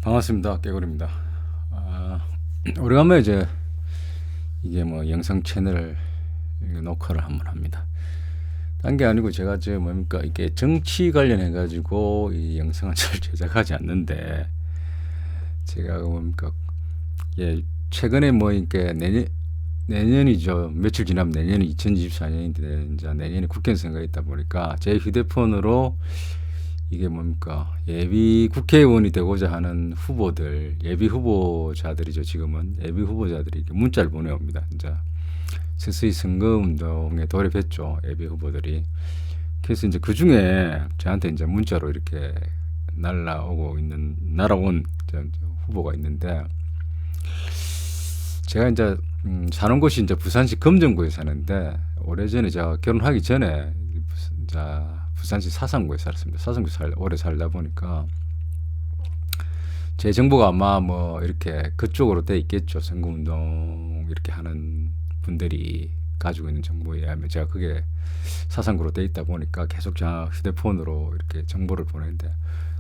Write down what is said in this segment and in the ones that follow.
반갑습니다. 깨구리입니다. 오래간만에 이제 이게 뭐 영상 채널을 이렇게 녹화를 한번 합니다. 딴 게 아니고 제가 저 뭡니까 이게 정치 관련해 가지고 이 영상을 잘 제작하지 않는데 제가 뭡니까 예 최근에 뭐 이렇게 내년이죠. 며칠 지나면 내년이 2024년인데 이제 내년에 국회 선거가 있다 보니까 제 휴대폰으로 이게 뭡니까 예비 국회의원이 되고자 하는 후보들 예비 후보자들이죠. 지금은 예비 후보자들이 이렇게 문자를 보내옵니다. 이제 서서히 선거운동에 돌입했죠. 예비 후보들이. 그래서 이제 그 중에 저한테 이제 문자로 이렇게 날아온 후보가 있는데 제가 이제 사는 곳이 이제 부산시 금정구에 사는데 오래전에 제가 결혼하기 전에 부산시 사상구에 살았습니다. 사상구 오래 살다 보니까 제 정보가 아마 뭐 이렇게 그쪽으로 돼 있겠죠. 선거운동 이렇게 하는 분들이 가지고 있는 정보에 의하면 제가 그게 사상구로 돼 있다 보니까 계속 제 휴대폰으로 이렇게 정보를 보내는데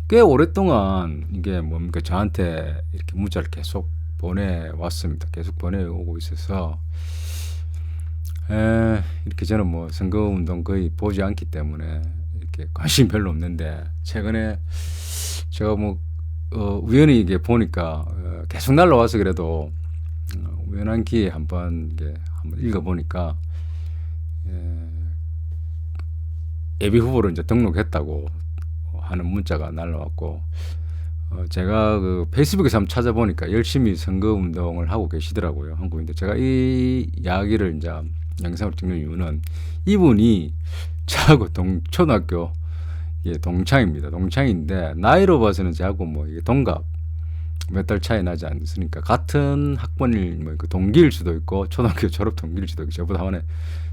꽤 오랫동안 이게 뭡니까 저한테 이렇게 문자를 계속 보내왔습니다. 계속 보내오고 있어서 이렇게 저는 뭐 선거운동 거의 보지 않기 때문에 이렇게 관심이 별로 없는데 최근에 제가 뭐 우연히 이게 보니까 계속 날라와서 그래도 우연한 기회에 한번 읽어보니까 예비 후보로 이제 등록했다고 하는 문자가 날라왔고 제가 그 페이스북에서 한번 찾아보니까 열심히 선거운동을 하고 계시더라고요. 한국인데 제가 이 이야기를 이제 영상으로 찍는 이유는 이분이 저하고 초등학교 동창입니다. 동창인데 나이로 봐서는 저하고 뭐 이게 동갑 몇 달 차이 나지 않습니까? 같은 학번일 뭐 그 동기일 수도 있고 초등학교 졸업 동기일 수도 있고 저보다 한 번에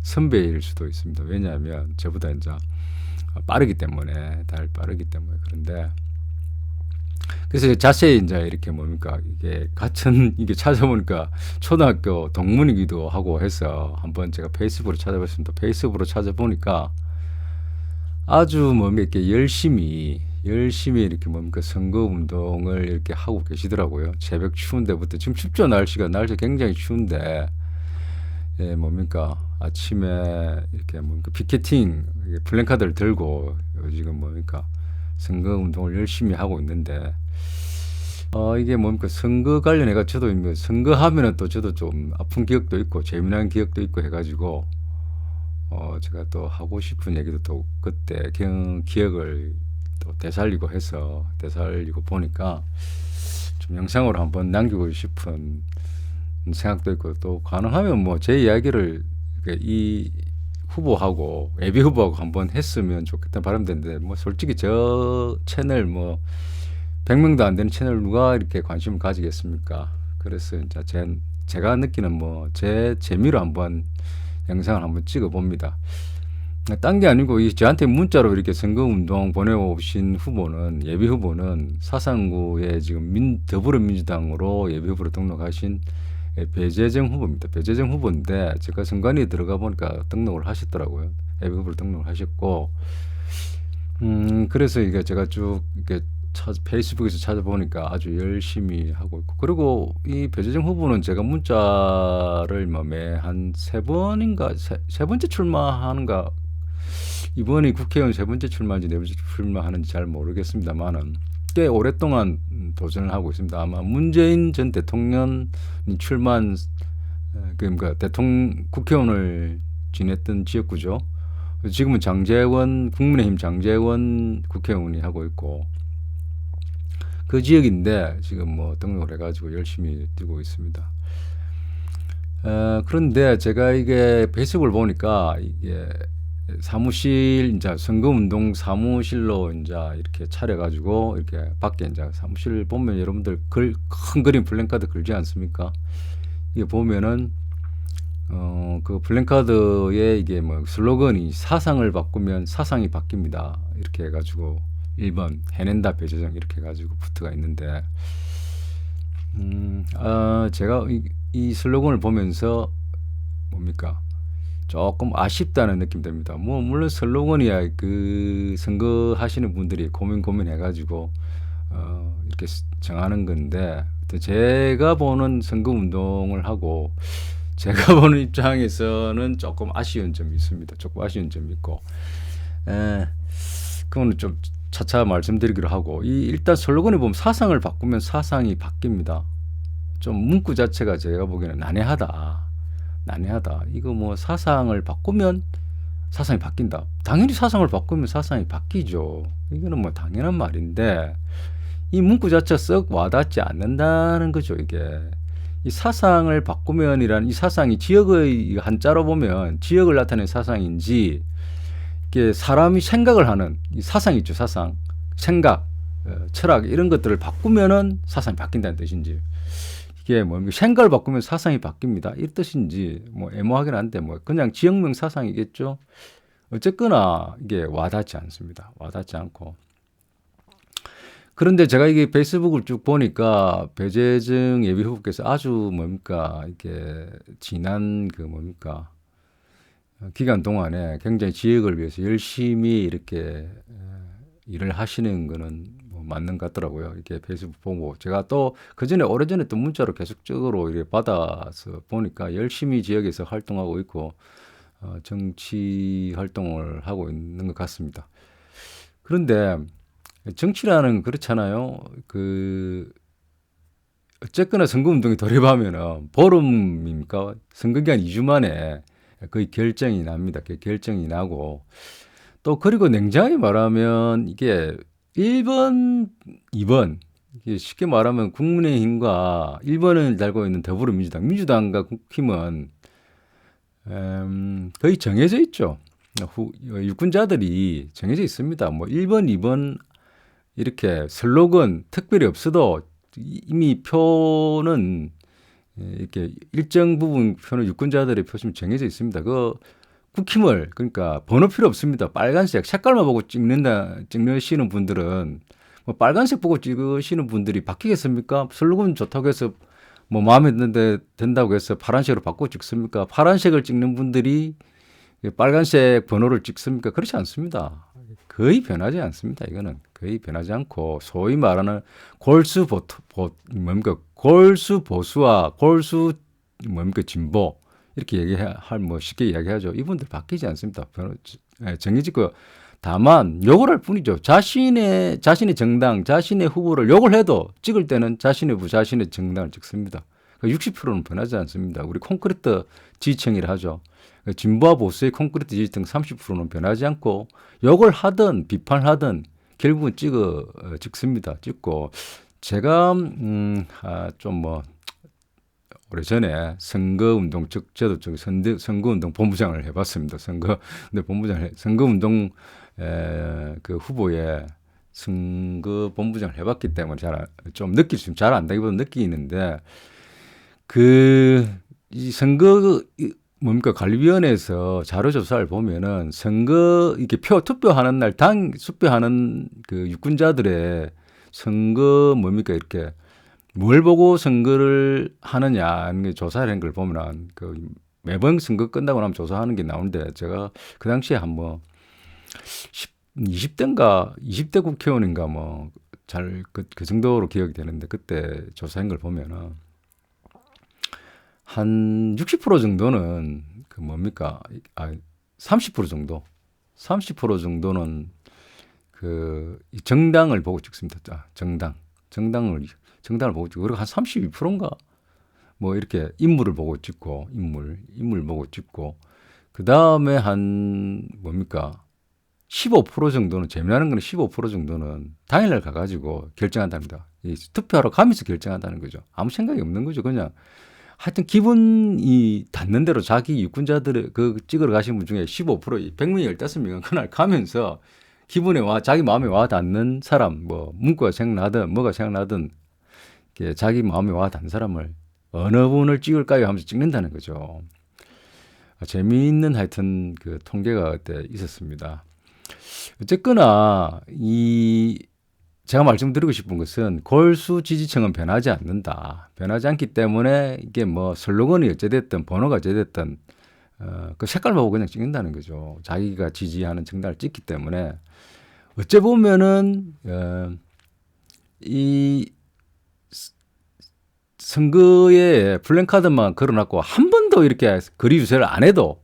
선배일 수도 있습니다. 왜냐하면 저보다 이제 빠르기 때문에 그런데 그래서 자세히 이제 이렇게 뭡니까 이게 같은 이게 찾아보니까 초등학교 동문이기도 하고 해서 한번 제가 페이스북으로 찾아봤습니다. 페이스북으로 찾아보니까 아주 뭡니까 이렇게 열심히 이렇게 뭡니까 선거 운동을 이렇게 하고 계시더라고요. 새벽 추운 데부터 지금 춥죠. 날씨 굉장히 추운데 뭡니까 아침에 이렇게 뭡니까 피켓팅 플랜카드를 들고 지금 뭡니까 선거 운동을 열심히 하고 있는데 이게 뭡니까 선거 관련해가 저도 선거하면은 또 저도 좀 아픈 기억도 있고 재미난 기억도 있고 해가지고 제가 또 하고 싶은 얘기도 또 그때 기억을 또 되살리고 보니까 좀 영상으로 한번 남기고 싶은 생각도 있고 또 가능하면 뭐 제 이야기를 이 후보하고 예비 후보하고 한번 했으면 좋겠다는 바람인데 뭐 솔직히 저 채널 뭐 100명도 안 되는 채널 누가 이렇게 관심을 가지겠습니까? 그래서 이제 제가 느끼는 뭐 제 재미로 한번 영상을 한번 찍어 봅니다. 딴 게 아니고 저한테 문자로 이렇게 선거운동 보내오신 후보는 예비 후보는 사상구에 지금 더불어민주당으로 예비 후보로 등록하신 배재정 후보입니다. 배재정 후보인데 제가 선관위에 들어가 보니까 등록을 하셨더라고요. 예비 후보로 등록을 하셨고 그래서 이게 제가 쭉 이렇게 페이스북에서 찾아보니까 아주 열심히 하고 있고 그리고 이 배재정 후보는 제가 문자를 뭐 매 한 세 번째 출마하는가 이번이 국회의원 세 번째 출마인지 네 번째 출마하는지 잘 모르겠습니다만은 꽤 오랫동안 도전을 하고 있습니다. 아마 문재인 전 대통령이 출마한 그러니까 국회의원을 지냈던 지역구죠. 지금은 국민의힘 장제원 국회의원이 하고 있고 그 지역인데 지금 뭐 등록을 해가지고 열심히 뛰고 있습니다. 그런데 제가 이게 페이스북을 보니까 이게 사무실 이제 선거운동 사무실로 이제 이렇게 차려가지고 이렇게 밖에 이제 사무실 보면 여러분들 큰 그림 플랜카드 걸지 않습니까? 이게 보면은 그 플랜카드에 이게 뭐 슬로건이 사상을 바꾸면 사상이 바뀝니다. 이렇게 해가지고 1번 해낸다 배재정 이렇게 해가지고 붙어가 있는데 제가 이 슬로건을 보면서 뭡니까 조금 아쉽다는 느낌 듭니다. 뭐 물론 슬로건이야 그 선거하시는 분들이 고민해가지고 이렇게 이렇게 정하는 건데 제가 보는 선거운동을 하고 제가 보는 입장에서는 조금 아쉬운 점이 있습니다. 조금 아쉬운 점이 있고 그거는 좀 차차 말씀드리기로 하고 일단 슬로건에 보면 사상을 바꾸면 사상이 바뀝니다. 좀 문구 자체가 제가 보기에는 난해하다. 이거 뭐 사상을 바꾸면 사상이 바뀐다. 당연히 사상을 바꾸면 사상이 바뀌죠. 이거는 뭐 당연한 말인데 이 문구 자체가 썩 와닿지 않는다는 거죠. 이게 이 사상을 바꾸면이란 이 사상이 지역의 한자로 보면 지역을 나타내는 사상인지 이게 사람이 생각을 하는 이 사상 있죠. 사상, 생각, 철학 이런 것들을 바꾸면은 사상이 바뀐다는 뜻인지 이게 뭐 생각을 바꾸면 사상이 바뀝니다. 이 뜻인지 뭐 애매하긴 한데 뭐 그냥 지역명 사상이겠죠. 어쨌거나 이게 와닿지 않습니다. 와닿지 않고. 그런데 제가 이게 페이스북을 쭉 보니까 배재정 예비 후보께서 아주 이게 지난 기간 동안에 굉장히 지역을 위해서 열심히 이렇게 일을 하시는 거는 뭐 맞는 것 같더라고요. 이렇게 페이스북 보고 제가 또 그전에 오래전에 또 문자로 계속적으로 이렇게 받아서 보니까 열심히 지역에서 활동하고 있고 정치 활동을 하고 있는 것 같습니다. 그런데 정치라는 그렇잖아요. 어쨌거나 선거운동이 돌입하면은 보름입니까? 선거기간 2주 만에 거의 결정이 납니다. 결정이 나고 또 그리고 냉정하게 말하면 이게 1번, 2번 이게 쉽게 말하면 국민의힘과 1번을 달고 있는 더불어민주당, 민주당과 국힘은 거의 정해져 있죠. 유권자들이 정해져 있습니다. 뭐 1번, 2번 이렇게 슬로건 특별히 없어도 이미 표는 이렇게 일정 부분 표는 유권자들의 표심이 정해져 있습니다. 국힘을 그러니까 번호 필요 없습니다. 빨간색 색깔만 보고 찍으시는 분들은 뭐 빨간색 보고 찍으시는 분들이 바뀌겠습니까? 슬로건 좋다고 해서 뭐 마음에 드는데 된다고 해서 파란색으로 바꾸고 찍습니까? 파란색을 찍는 분들이 빨간색 번호를 찍습니까? 그렇지 않습니다. 거의 변하지 않습니다. 이거는 거의 변하지 않고 소위 말하는 골수 보수와 골수 진보 이렇게 쉽게 이야기하죠. 이분들 바뀌지 않습니다. 정해지고 다만 욕을 할 뿐이죠. 자신의 정당, 자신의 후보를 욕을 해도 찍을 때는 자신의 정당을 찍습니다. 60%는 변하지 않습니다. 우리 콘크리트 지지층이라 하죠. 진보와 보수의 콘크리트 지지층 30%는 변하지 않고 욕을 하든 비판하든 결국은 찍습니다. 찍고 제가 오래전에 선거운동 저도 선거운동 본부장을 해봤습니다. 선거운동 그 후보의 선거 본부장을 해봤기 때문에 좀 느낄 수 잘 안다기보다 느끼는데 이 선거 관리위원회에서 자료조사를 보면은 이렇게 투표하는 날 투표하는 그 유권자들의 선거 이렇게 뭘 보고 선거를 하느냐 조사를 한 걸 보면은 매번 선거 끝나고 나면 조사하는 게 나오는데 제가 그 당시에 20대 국회의원인가 그 정도로 기억이 되는데 그때 조사한 걸 보면은 한 60% 정도는 30% 정도는 이 정당을 보고 찍습니다. 정당을 보고 찍고 그리고 한 32%인가 이렇게 인물을 보고 찍고 인물 보고 찍고 그 다음에 한 15% 정도는 재미나는 거는 15% 정도는 당일날 가가지고 결정한답니다. 투표하러 가면서 결정한다는 거죠. 아무 생각이 없는 거죠. 그냥 하여튼 기분이 닿는 대로 자기 유권자들의 찍으러 가신 분 중에 15% 100명이 15명은 그날 가면서 자기 마음에 와 닿는 사람 문구가 생각나든 뭐가 생각나든 자기 마음에 와 닿는 사람을 어느 분을 찍을까요 하면서 찍는다는 거죠. 재미있는 하여튼 통계가 그때 있었습니다. 어쨌거나 제가 말씀드리고 싶은 것은 골수 지지층은 변하지 않는다. 변하지 않기 때문에 이게 슬로건이 어찌됐든 번호가 어찌됐든 그 색깔만 보고 그냥 찍는다는 거죠. 자기가 지지하는 정당을 찍기 때문에 어째 보면은 이 선거에 플랜카드만 걸어놨고 한 번도 이렇게 거리 유세를 안 해도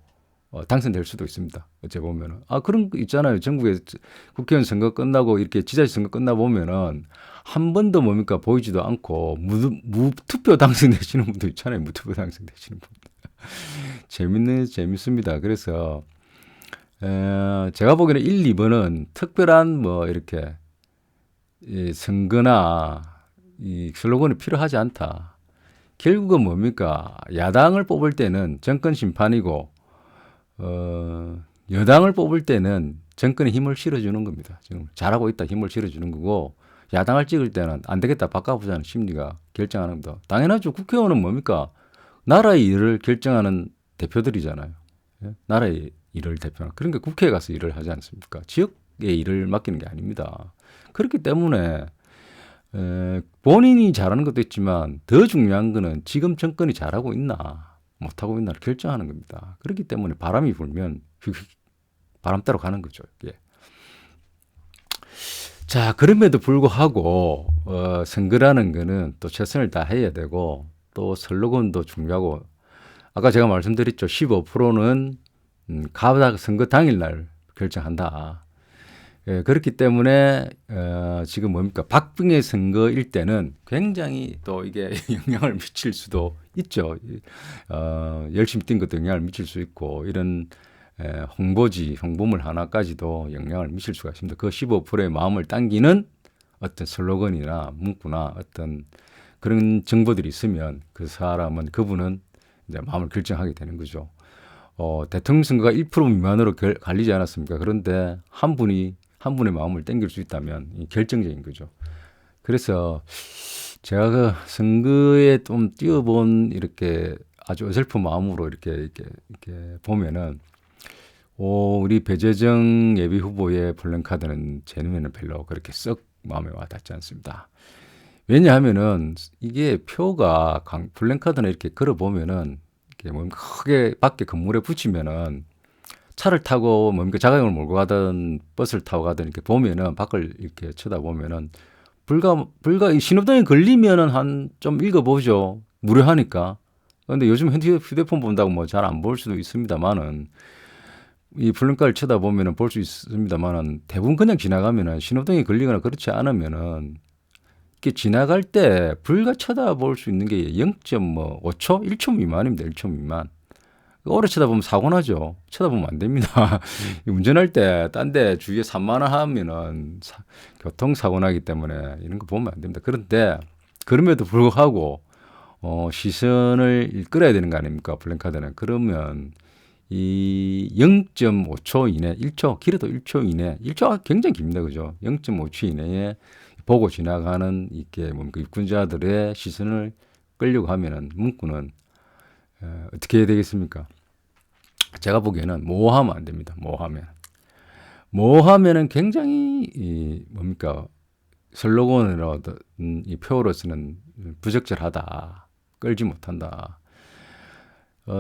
당선될 수도 있습니다. 어째 보면은 그런 거 있잖아요. 전국에 국회의원 선거 끝나고 이렇게 지자체 선거 끝나 보면은 한 번도 뭡니까 보이지도 않고 무투표 당선되시는 분도 있잖아요. 무투표 당선되시는 분. 재밌습니다. 그래서 제가 보기에는 1, 2번은 특별한 뭐 이렇게 이 선거나 이 슬로건이 필요하지 않다. 결국은 뭡니까? 야당을 뽑을 때는 정권 심판이고 여당을 뽑을 때는 정권에 힘을 실어주는 겁니다. 지금 잘하고 있다 힘을 실어주는 거고 야당을 찍을 때는 안 되겠다 바꿔보자는 심리가 결정하는 겁니다. 당연하죠. 국회의원은 뭡니까? 나라의 일을 결정하는 대표들이잖아요. 예? 나라의 일을 대표하는. 그러니까 국회에 가서 일을 하지 않습니까? 지역의 일을 맡기는 게 아닙니다. 그렇기 때문에 본인이 잘하는 것도 있지만 더 중요한 거는 지금 정권이 잘하고 있나 못하고 있나를 결정하는 겁니다. 그렇기 때문에 바람이 불면 바람 따라 가는 거죠. 예. 자, 그럼에도 불구하고 선거라는 거는 또 최선을 다해야 되고 또 슬로건도 중요하고 아까 제가 말씀드렸죠. 15%는 가다 선거 당일날 결정한다. 예, 그렇기 때문에 지금 뭡니까 박빙의 선거일 때는 굉장히 또 이게 영향을 미칠 수도 있죠. 열심히 뛴 것도 영향을 미칠 수 있고 이런 홍보물 하나까지도 영향을 미칠 수가 있습니다. 그 15%의 마음을 당기는 어떤 슬로건이나 문구나 어떤 그런 정보들이 있으면 그분은 이제 마음을 결정하게 되는 거죠. 대통령 선거가 1% 미만으로 갈리지 않았습니까? 그런데 한 분의 마음을 땡길 수 있다면 결정적인 거죠. 그래서 제가 그 선거에 좀 뛰어본 이렇게 아주 어설픈 마음으로 이렇게 보면은 우리 배재정 예비 후보의 플랜카드는 제 눈에는 별로 그렇게 썩 마음에 와닿지 않습니다. 왜냐하면은 이게 표가 플랜카드는 이렇게 걸어보면은 이렇게 뭐 크게 밖에 건물에 붙이면은 차를 타고 뭡니까 자가용을 몰고 가든 버스를 타고 가든 이렇게 보면은 밖을 이렇게 쳐다보면은 불과 이 신호등이 걸리면은 한 좀 읽어보죠. 무료하니까. 근데 요즘 휴대폰 본다고 뭐 잘 안 볼 수도 있습니다만은 이 플랜카드를 쳐다보면은 볼 수 있습니다만은 대부분 그냥 지나가면은 신호등이 걸리거나 그렇지 않으면은 이렇게 지나갈 때 불과 쳐다볼 수 있는 게 0.5초? 1초 미만입니다. 1초 미만. 오래 쳐다보면 사고 나죠. 쳐다보면 안 됩니다. 운전할 때 딴 데 주위에 산만하면은 교통사고 나기 때문에 이런 거 보면 안 됩니다. 그런데 그럼에도 불구하고 시선을 이끌어야 되는 거 아닙니까? 플랜카드는. 그러면 이 0.5초 이내, 1초, 길어도 1초 이내, 1초가 굉장히 깁니다. 그죠? 0.5초 이내에 보고 지나가는 이게 뭡니까? 유권자들의 시선을 끌려고 하면은 문구는 어떻게 해야 되겠습니까? 제가 보기에는 모호하면 안 됩니다. 모호하면은 굉장히 뭡니까? 슬로건으로 이 표로서는 부적절하다. 끌지 못한다.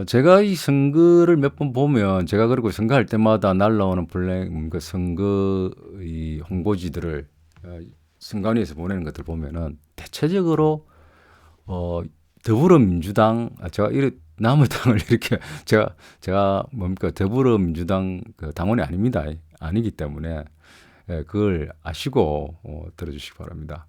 제가 이 선거를 몇 번 보면 제가 그리고 선거할 때마다 날라오는 선거 이 홍보지들을 선관위에서 보내는 것들 보면은 대체적으로 더불어민주당 제가 남의당을 이렇게 제가 뭡니까 더불어민주당 그 당원이 아닙니다. 아니기 때문에 그걸 아시고 들어주시기 바랍니다.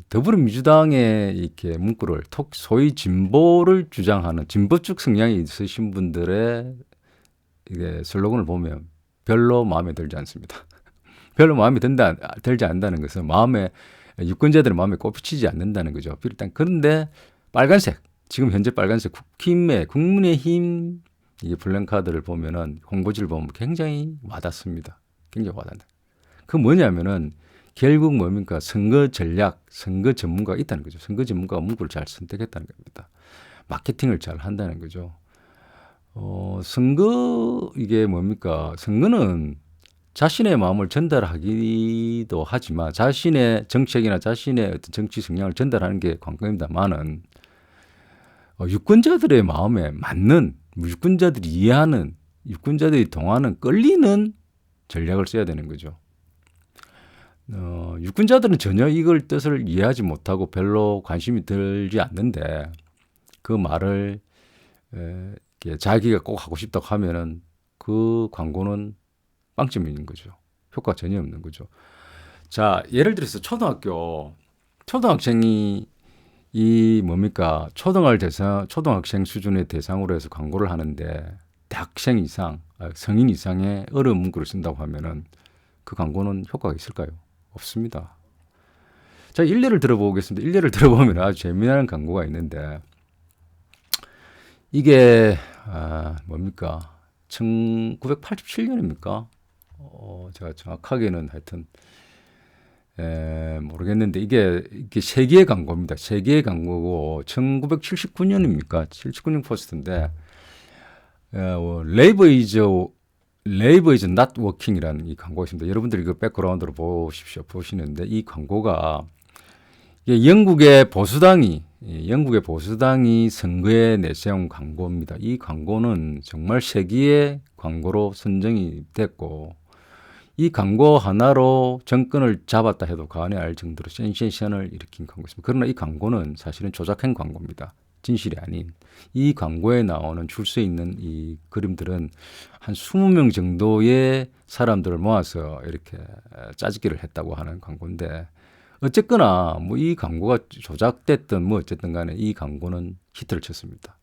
더불어민주당의 이렇게 문구를 소위 진보를 주장하는 진보적 성향이 있으신 분들의 이게 슬로건을 보면 별로 마음에 들지 않습니다. 별로 마음에 들지 않는다는 것은 유권자들의 마음에 꼽히지 않는다는 거죠. 일단 그런데 빨간색 지금 현재 빨간색 국민의힘 이게 플랜카드를 보면은 홍보지를 보면 굉장히 와닿습니다. 굉장히 와닿는다. 그 뭐냐면은 결국 뭡니까? 선거 전략, 선거 전문가가 있다는 거죠. 선거 전문가가 문구를 잘 선택했다는 겁니다. 마케팅을 잘 한다는 거죠. 이게 뭡니까? 선거는 자신의 마음을 전달하기도 하지만 자신의 정책이나 자신의 어떤 정치 성향을 전달하는 게 관건입니다만은 유권자들의 마음에 맞는 유권자들이 이해하는 유권자들이 동하는 끌리는 전략을 써야 되는 거죠. 유권자들은 전혀 이걸 뜻을 이해하지 못하고 별로 관심이 들지 않는데 그 말을 이렇게 자기가 꼭 하고 싶다고 하면은 그 광고는 빵점인 거죠. 효과 전혀 없는 거죠. 자, 예를 들어서 초등학생이 이 뭡니까? 초등학생 수준의 대상으로 해서 광고를 하는데 대학생 이상, 성인 이상의 어려운 문구를 쓴다고 하면은 그 광고는 효과가 있을까요? 없습니다. 자, 일례를 들어보겠습니다. 일례를 들어보면 아주 재미난 광고가 있는데 이게 뭡니까? 1987년입니까? 제가 정확하게는 하여튼 모르겠는데 이게 세계의 광고입니다. 세계의 광고고 1979년입니까? 79년 포스트인데 Labor is not working이라는 이 광고가 있습니다. 여러분들 이거 백그라운드로 보십시오. 보시는데 이 광고가 이게 영국의 보수당이 선거에 내세운 광고입니다. 이 광고는 정말 세기의 광고로 선정이 됐고 이 광고 하나로 정권을 잡았다 해도 과언이 아닐 정도로 센세이션을 일으킨 광고입니다. 그러나 이 광고는 사실은 조작한 광고입니다. 진실이 아닌. 이 광고에 나오는 줄 서 있는 이 그림들은 한 20명 정도의 사람들을 모아서 이렇게 짜집기를 했다고 하는 광고인데 어쨌거나 뭐 이 광고가 조작됐든 뭐 어쨌든 간에 이 광고는 히트를 쳤습니다.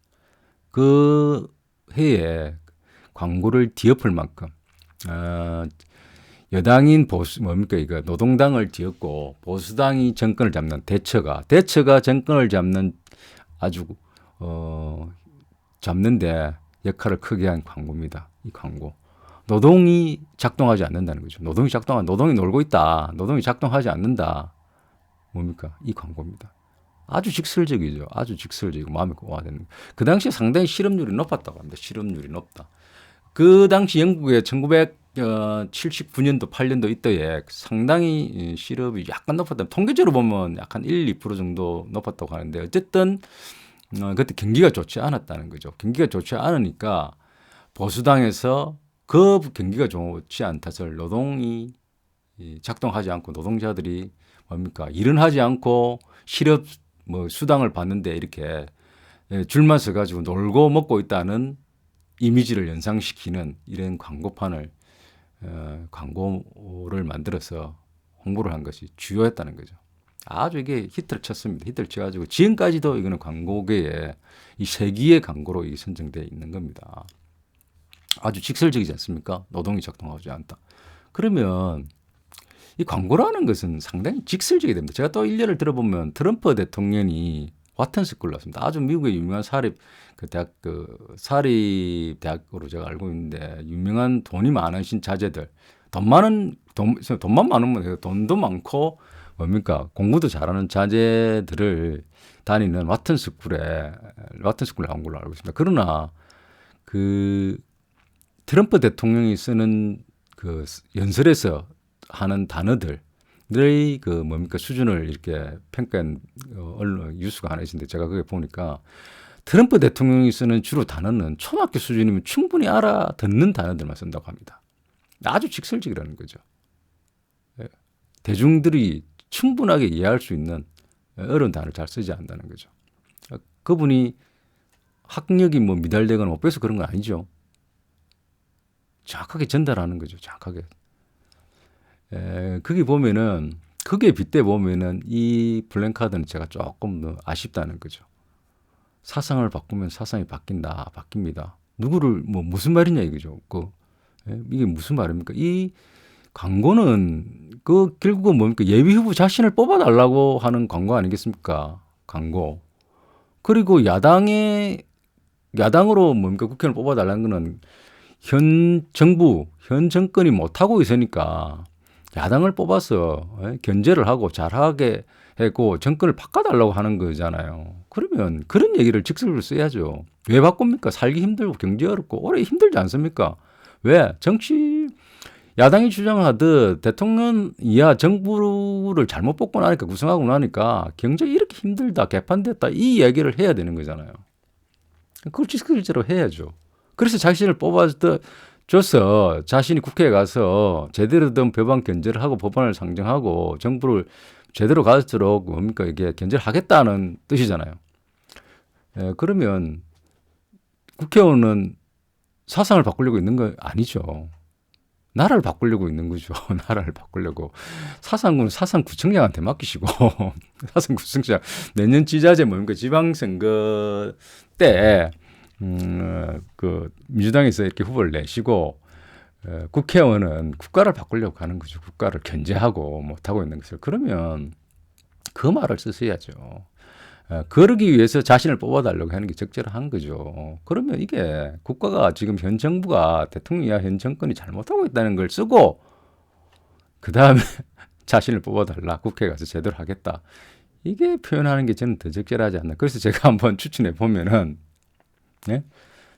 그 해에 광고를 뒤엎을 만큼 여당인 이거 노동당을 뒤엎고 보수당이 정권을 잡는 대처가 정권을 잡는 아주 잡는데 역할을 크게 한 광고입니다. 이 광고. 노동이 작동하지 않는다는 거죠. 노동이 놀고 있다. 노동이 작동하지 않는다. 뭡니까? 이 광고입니다. 아주 직설적이죠. 아주 직설적이고 마음에 와닿는. 그 당시에 상당히 실업률이 높았다고 합니다. 실업률이 높다. 그 당시 영국의 1979년도 8년도 이때에 상당히 실업이 약간 높았다. 통계적으로 보면 약간 1~2% 정도 높았다고 하는데 어쨌든 그때 경기가 좋지 않았다는 거죠. 경기가 좋지 않으니까 보수당에서 그 경기가 좋지 않다서 노동이 작동하지 않고 노동자들이 뭡니까? 일은 하지 않고 실업 수당을 받는데 이렇게 줄만 서가지고 놀고 먹고 있다는 이미지를 연상시키는 이런 광고를 만들어서 홍보를 한 것이 주요했다는 거죠. 아주 이게 히트를 쳤습니다. 히트를 쳐가지고 지금까지도 이거는 광고계에 이 세기의 광고로 선정되어 있는 겁니다. 아주 직설적이지 않습니까? 노동이 작동하지 않다. 그러면 이 광고라는 것은 상당히 직설적이 됩니다. 제가 또 일례를 들어보면 트럼프 대통령이 와튼 스쿨을 나왔습니다. 아주 미국의 유명한 사립 대학으로 제가 알고 있는데 유명한 돈이 많으신 자제들, 돈만 많으면 돈도 많고 뭡니까 공부도 잘하는 자제들을 다니는 와튼 스쿨에 나온 걸로 알고 있습니다. 그러나 그 트럼프 대통령이 쓰는 그 연설에서 하는 단어들의 수준을 이렇게 평가한 언론 뉴스가 하나 있는데 제가 그게 보니까 트럼프 대통령이 쓰는 주로 단어는 초등학교 수준이면 충분히 알아듣는 단어들만 쓴다고 합니다. 아주 직설적이라는 거죠. 대중들이 충분하게 이해할 수 있는 어려운 단어를 잘 쓰지 않는다는 거죠. 그분이 학력이 미달되거나 못 배워서 그런 건 아니죠. 정확하게 전달하는 거죠. 정확하게. 거기에 빗대 보면은 이 플랜카드는 제가 조금 더 아쉽다는 거죠. 사상을 바꾸면 사상이 바뀝니다. 누구를 무슨 말이냐 이거죠. 이게 무슨 말입니까? 이 광고는 결국은 뭡니까? 예비 후보 자신을 뽑아달라고 하는 광고 아니겠습니까? 광고. 그리고 야당으로 국회의원을 뽑아달라는 거는 현 정권이 못하고 있으니까 야당을 뽑아서 견제를 하고 잘하게 하고 정권을 바꿔달라고 하는 거잖아요. 그러면 그런 얘기를 직설로 써야죠. 왜 바꿉니까? 살기 힘들고 경제 어렵고 오래 힘들지 않습니까? 왜? 야당이 주장하듯 대통령 이하 정부를 잘못 뽑고 나니까 구성하고 나니까 경제 이렇게 힘들다 개판됐다 이 얘기를 해야 되는 거잖아요. 그걸 직설적으로 해야죠. 그래서 자신을 뽑아서 줘서 자신이 국회에 가서 제대로 된 법안 견제를 하고 법안을 상정하고 정부를 제대로 가도록 뭡니까 이게 견제를 하겠다는 뜻이잖아요. 그러면 국회의원은 사상을 바꾸려고 있는 거 아니죠. 나라를 바꾸려고 있는 거죠. 나라를 바꾸려고. 사상구청장한테 맡기시고 사상구청장 내년 지자체 뭡니까 지방선거 때 그 민주당에서 이렇게 후보를 내시고 국회의원은 국가를 바꾸려고 하는 거죠. 국가를 견제하고 못하고 있는 것을. 그러면 그 말을 쓰셔야죠. 그러기 위해서 자신을 뽑아달라고 하는 게 적절한 거죠. 그러면 이게 국가가 지금 현 정부가 대통령이야 현 정권이 잘못하고 있다는 걸 쓰고 그 다음에 자신을 뽑아달라. 국회에 가서 제대로 하겠다. 이게 표현하는 게 저는 더 적절하지 않나. 그래서 제가 한번 추천해 보면은 예?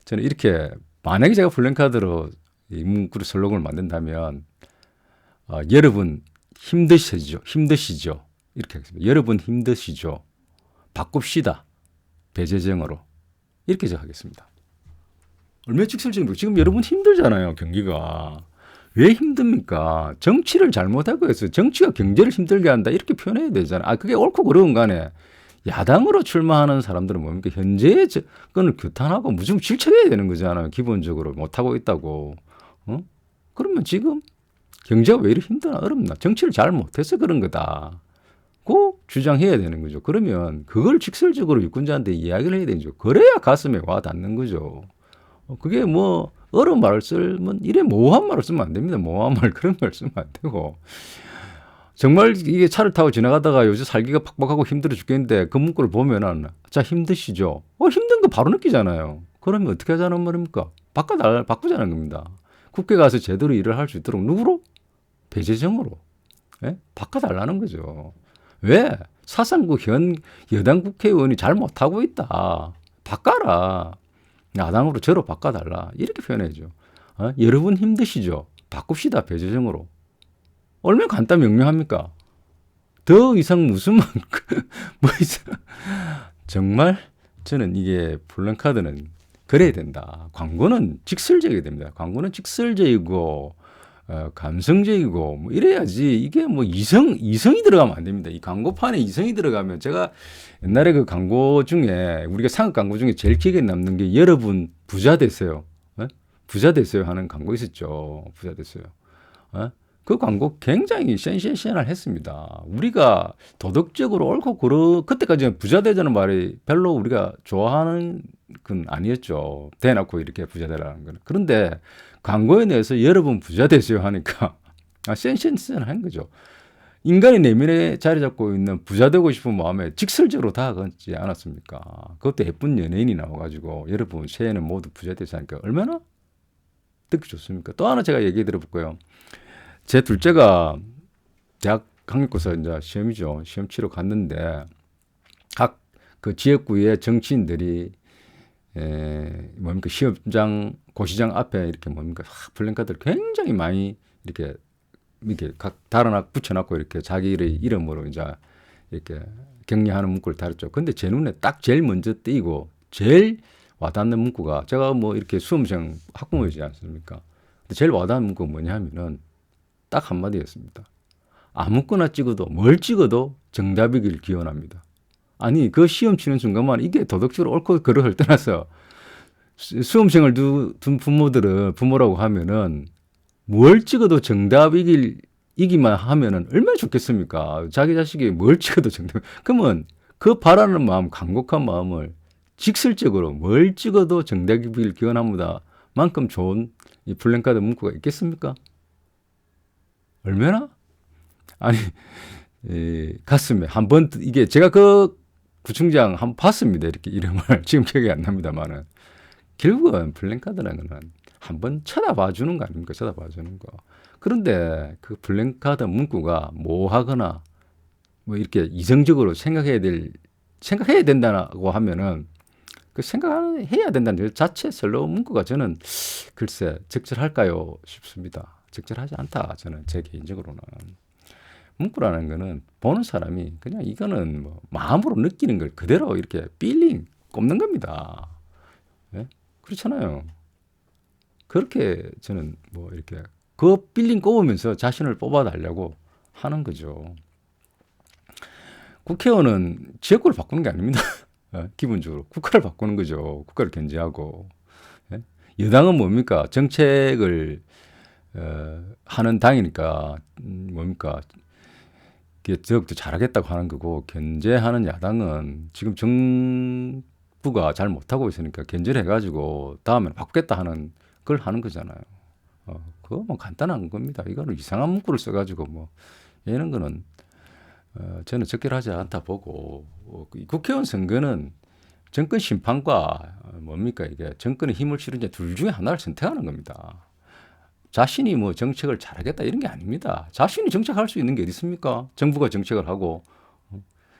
저는 이렇게 만약에 제가 블랙카드로 이 문구를 슬로건을 만든다면 여러분 힘드시죠. 이렇게 하겠습니다. 여러분 힘드시죠. 바꿉시다. 배재정으로. 이렇게 하겠습니다. 얼마나 직설적인 지금 여러분 힘들잖아요. 경기가. 왜 힘듭니까? 정치를 잘못하고 해서 정치가 경제를 힘들게 한다. 이렇게 표현해야 되잖아요. 그게 옳고 그른 간에 야당으로 출마하는 사람들은 뭡니까? 현재의 정권을 규탄하고 무조건 질책해야 되는 거잖아요. 기본적으로 못하고 있다고. 그러면 지금 경제가 왜 이렇게 힘드나 어렵나? 정치를 잘 못해서 그런 거다. 고 주장해야 되는 거죠. 그러면 그걸 직설적으로 유권자한테 이야기를 해야 되죠. 그래야 가슴에 와 닿는 거죠. 그게 뭐 어려운 말을 쓰면 이래 모호한 말을 쓰면 안 됩니다. 모호한 말 그런 말 쓰면 안 되고 정말 이게 차를 타고 지나가다가 요즘 살기가 팍팍하고 힘들어 죽겠는데 그 문구를 보면은 자 힘드시죠? 힘든 거 바로 느끼잖아요. 그러면 어떻게 하자는 말입니까? 바꾸자는 겁니다. 국회 가서 제대로 일을 할 수 있도록 누구로? 배재정으로. 예? 바꿔달라는 거죠. 왜? 사상구 현 여당 국회의원이 잘 못하고 있다. 바꿔라. 야당으로 저로 바꿔달라. 이렇게 표현해야죠. 여러분 힘드시죠? 바꿉시다. 배재정으로. 얼마나 간단 명료합니까? 더 이상 무슨 뭐 정말 저는 이게 블랙카드는 그래야 된다. 광고는 직설적이어야 됩니다. 광고는 직설적이고 감성적이고 뭐 이래야지 이게 뭐 이성이 들어가면 안 됩니다. 이 광고판에 이성이 들어가면 제가 옛날에 그 광고 중에 우리가 상업 광고 중에 제일 기억에 남는 게 여러분 부자 되세요. 부자 되세요 하는 광고 있었죠. 부자 되세요. 그 광고 굉장히 센세이셔널 했습니다. 우리가 도덕적으로 옳고 그때까지는 부자 되자는 말이 별로 우리가 좋아하는 건 아니었죠. 대놓고 이렇게 부자 되라는 거는. 그런데 광고에 대해서 여러분 부자 되세요 하니까 센세이셔널한 거죠. 인간의 내면에 자리 잡고 있는 부자 되고 싶은 마음에 직설적으로 다가가지 않았습니까? 그것도 예쁜 연예인이 나와가지고 여러분 새해에는 모두 부자 되세요 하니까 얼마나 듣기 좋습니까? 또 하나 제가 얘기해 드려볼까요? 제 둘째가 대학 학력고사 이제 시험이죠. 시험 치러 갔는데 각 그 지역구의 정치인들이 뭡니까 시험장 고시장 앞에 이렇게 뭡니까 플랜카드를 굉장히 많이 이렇게 각 달아놨 붙여놨고 이렇게 자기의 이름으로 이제 이렇게 격려하는 문구를 달았죠. 근데 제 눈에 딱 제일 먼저 띄고 제일 와닿는 문구가 제가 뭐 이렇게 수험생 학부모이지 않습니까? 근데 제일 와닿는 문구가 뭐냐 하면은 딱 한마디였습니다. 아무거나 찍어도 뭘 찍어도 정답이길 기원합니다. 아니 그 시험 치는 순간만 이게 도덕적으로 옳고 그름을 떠나서 수험생을 둔 부모라고 하면은 뭘 찍어도 정답이기만 하면은 얼마나 좋겠습니까? 자기 자식이 뭘 찍어도 정답. 그러면 그 바라는 마음, 간곡한 마음을 직설적으로 뭘 찍어도 정답이길 기원합니다. 만큼 좋은 이 플랜카드 문구가 있겠습니까? 얼마나? 아니, 가슴에 한 번, 이게 제가 그 구청장 한번 봤습니다. 이렇게 이름을. 지금 기억이 안 납니다만은. 결국은 플랜카드라는 거는 한번 쳐다봐 주는 거 아닙니까? 쳐다봐 주는 거. 그런데 그 플랜카드 문구가 모호하거나 뭐 이렇게 이성적으로 생각해야 된다고 하면은 그 생각해야 된다는 그 자체 슬로우 문구가 저는 글쎄 적절할까요 싶습니다. 적절하지 않다. 저는 제 개인적으로는. 문구라는 거는 보는 사람이 그냥 이거는 뭐 마음으로 느끼는 걸 그대로 이렇게 필링 꼽는 겁니다. 네? 그렇잖아요. 그렇게 저는 뭐 이렇게 그 빌린 꼽으면서 자신을 뽑아달라고 하는 거죠. 국회의원은 지역구를 바꾸는 게 아닙니다. 기본적으로 국가를 바꾸는 거죠. 국가를 견제하고. 예? 여당은 뭡니까? 정책을 하는 당이니까 뭡니까? 더욱더 잘하겠다고 하는 거고, 견제하는 야당은 지금 정부가 잘 못하고 있으니까 견제를 해가지고 다음에 바꾸겠다 하는 걸 하는 거잖아요. 그거 뭐 간단한 겁니다. 이거는 이상한 문구를 써가지고 뭐 이런 거는 저는 적절하지 않다 보고, 국회의원 선거는 정권 심판과 뭡니까 이게 정권의 힘을 실은 이제 둘 중에 하나를 선택하는 겁니다. 자신이 뭐 정책을 잘하겠다 이런 게 아닙니다. 자신이 정책할 수 있는 게 어디 있습니까? 정부가 정책을 하고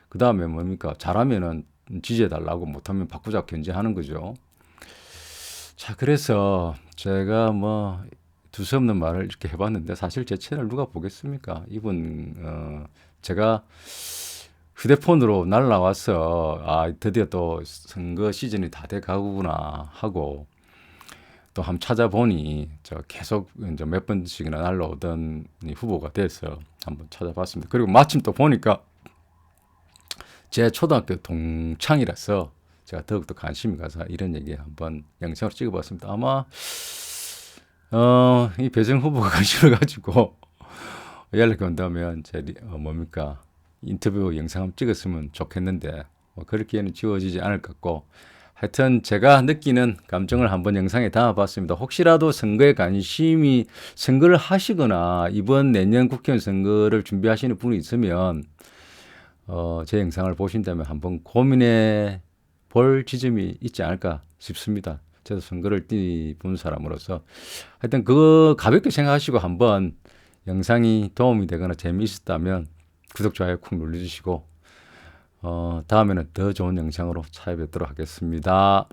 그 다음에 뭡니까 잘하면은 지지해달라고 못하면 바꾸자 견제하는 거죠. 자, 그래서 제가 뭐 두서없는 말을 이렇게 해봤는데 사실 제 채널 누가 보겠습니까? 이분 제가 휴대폰으로 날라와서 드디어 또 선거 시즌이 다 돼 가구나 하고 또 한번 찾아보니 저 계속 이제 몇 번씩이나 날라오던 후보가 돼서 한번 찾아봤습니다. 그리고 마침 또 보니까 제 초등학교 동창이라서 제가 더욱더 관심이 가서 이런 얘기 한번 영상으로 찍어봤습니다. 아마 이 배정 후보가 관심을 가지고 연락이 온다면 제 뭡니까 인터뷰 영상 한번 찍었으면 좋겠는데 뭐 그렇게는 지워지지 않을 것 같고, 하여튼 제가 느끼는 감정을 한번 영상에 담아봤습니다. 혹시라도 선거에 관심이 선거를 하시거나 이번 내년 국회의원 선거를 준비하시는 분이 있으면 제 영상을 보신다면 한번 고민해 볼 지점이 있지 않을까 싶습니다. 저도 선거를 뛰본 사람으로서 하여튼 그거 가볍게 생각하시고 한번 영상이 도움이 되거나 재미있었다면 구독, 좋아요 꾹 눌러주시고 다음에는 더 좋은 영상으로 찾아뵙도록 하겠습니다.